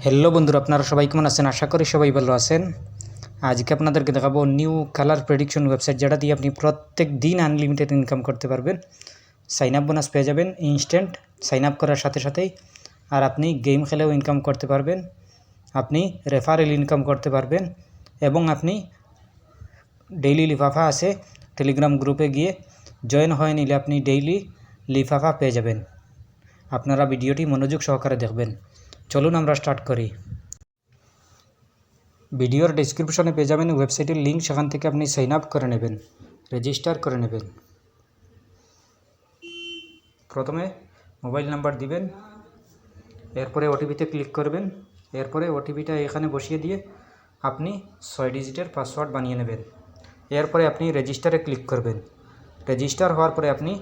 Hello বন্ধুরা, আপনারা সবাই কেমন আছেন? আশা করি সবাই ভালো আছেন। আজকে আপনাদেরকে দেখাবো নিউ কালার প্রেডিকশন ওয়েবসাইট, যেটা দিয়ে আপনি প্রত্যেক দিন আনলিমিটেড ইনকাম করতে পারবেন। সাইন আপ বোনাস পেয়ে যাবেন ইনস্ট্যান্ট সাইন আপ করার সাথে সাথেই। আর আপনি গেম খেলেও ইনকাম করতে পারবেন, আপনি রেফারেল ইনকাম করতে পারবেন এবং আপনি ডেইলি লিফাফা আছে, টেলিগ্রাম গ্রুপে গিয়ে জয়েন হয়ে নিলে আপনি ডেইলি লিফাফা পেয়ে যাবেন। আপনারা ভিডিওটি মনোযোগ সহকারে দেখবেন। চলুন আমরা স্টার্ট করি। ভিডিওর ডেসক্রিপশনে পেয়ে যাবেন ওয়েবসাইটের লিঙ্ক, সেখান থেকে আপনি সাইন আপ করে নেবেন, রেজিস্টার করে নেবেন। প্রথমে মোবাইল নাম্বার দিবেন, এরপরে ওটিপিতে ক্লিক করবেন, এরপরে ওটিপিটা এখানে বসিয়ে দিয়ে আপনি 6 ডিজিটের পাসওয়ার্ড বানিয়ে নেবেন। এরপরে আপনি রেজিস্টারে ক্লিক করবেন। রেজিস্টার হওয়ার পরে আপনি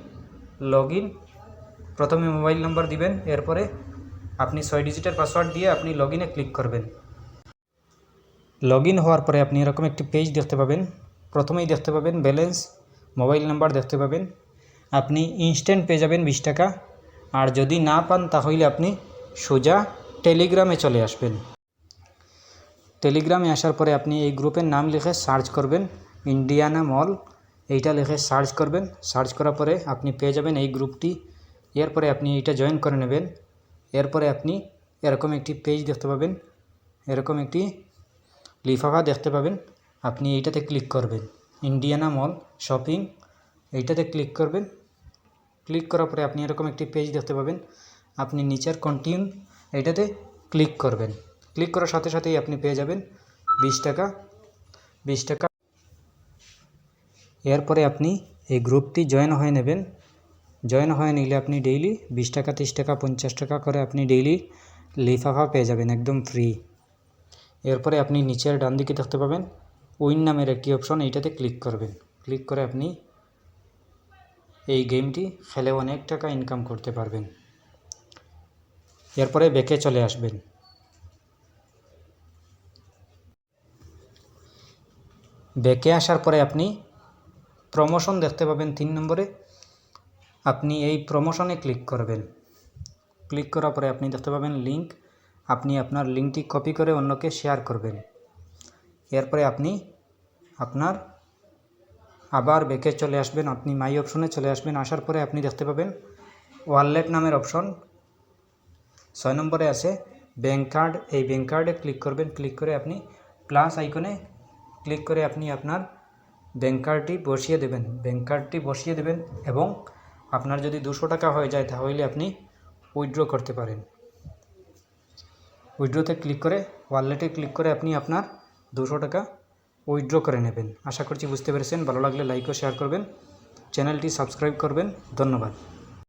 লগইন, প্রথমে মোবাইল নাম্বার দিবেন, এরপরে আপনি 6 ডিজিটের পাসওয়ার্ড দিয়ে আপনি লগইনে ক্লিক করবেন। লগইন হওয়ার পরে আপনি এরকম একটি পেজ দেখতে পাবেন। প্রথমেই দেখতে পাবেন ব্যালেন্স, মোবাইল নাম্বার দেখতে পাবেন। আপনি ইনস্ট্যান্ট পেয়ে যাবেন 20 টাকা। আর যদি না পান তাহলে আপনি সোজা টেলিগ্রামে চলে আসবেন। টেলিগ্রামে আসার পরে আপনি এই গ্রুপের নাম লিখে সার্চ করবেন, ইন্ডিয়ানা মল, এইটা লিখে সার্চ করবেন। সার্চ করার পরে আপনি পেয়ে যাবেন এই গ্রুপটি। এরপরে আপনি এইটা জয়েন করে নেবেন। এরপরে আপনি এরকম একটি পেজ দেখতে পাবেন, এরকম একটি লিফাফা দেখতে পাবেন। আপনি এইটাতে ক্লিক করবেন, ইন্ডিয়ানা মল শপিং, এইটাতে ক্লিক করবেন। ক্লিক করার পরে আপনি এরকম একটি পেজ দেখতে পাবেন। আপনি নিচের কন্টিনিউ এইটাতে ক্লিক করবেন। ক্লিক করার সাথে সাথেই আপনি পেয়ে যাবেন 20 টাকা। এরপরে আপনি এই গ্রুপটি জয়েন হয়ে নেবেন। জয়েন হয়ে নিলে আপনি ডেইলি 20 টাকা, 30 টাকা, 50 টাকা করে আপনি ডেইলি লিফাফা পেয়ে যাবেন একদম ফ্রি। এরপরে আপনি নিচের ডান দিকে দেখতে পাবেন উইন নামের একটি অপশন, এইটাতে ক্লিক করবেন। ক্লিক করে আপনি এই গেমটি খেলে অনেক টাকা ইনকাম করতে পারবেন। এরপরে ব্যাকে চলে আসবেন। ব্যাকে আসার পরে আপনি প্রমোশন দেখতে পাবেন 3 নম্বরে। আপনি এই প্রমোশনে ক্লিক করবেন। ক্লিক করার পরে আপনি দেখতে পাবেন লিঙ্ক। আপনি আপনার লিঙ্কটি কপি করে অন্যকে শেয়ার করবেন। এরপরে আপনি আপনার আবার ব্যাকে চলে আসবেন, আপনি মাই অপশনে চলে আসবেন। আসার পরে আপনি দেখতে পাবেন ওয়ালেট নামের অপশন 6 নম্বরে আছে ব্যাঙ্ক কার্ড। এই ব্যাঙ্ক কার্ডে ক্লিক করবেন। ক্লিক করে আপনি প্লাস আইকনে ক্লিক করে আপনি আপনার ব্যাঙ্ক কার্ডটি বসিয়ে দেবেন। ব্যাঙ্ক কার্ডটি বসিয়ে দেবেন এবং আপনার যদি 200 টাকা হয়ে যায় তাহলে আপনি উইথড্র করতে পারেন। উইথড্রোতে ক্লিক করে ওয়ালেটে ক্লিক করে আপনি আপনার 200 টাকা উইথড্র করে নেবেন। আশা করছি বুঝতে পেরেছেন। ভালো লাগলে লাইক ও শেয়ার করবেন, চ্যানেলটি সাবস্ক্রাইব করবেন। ধন্যবাদ।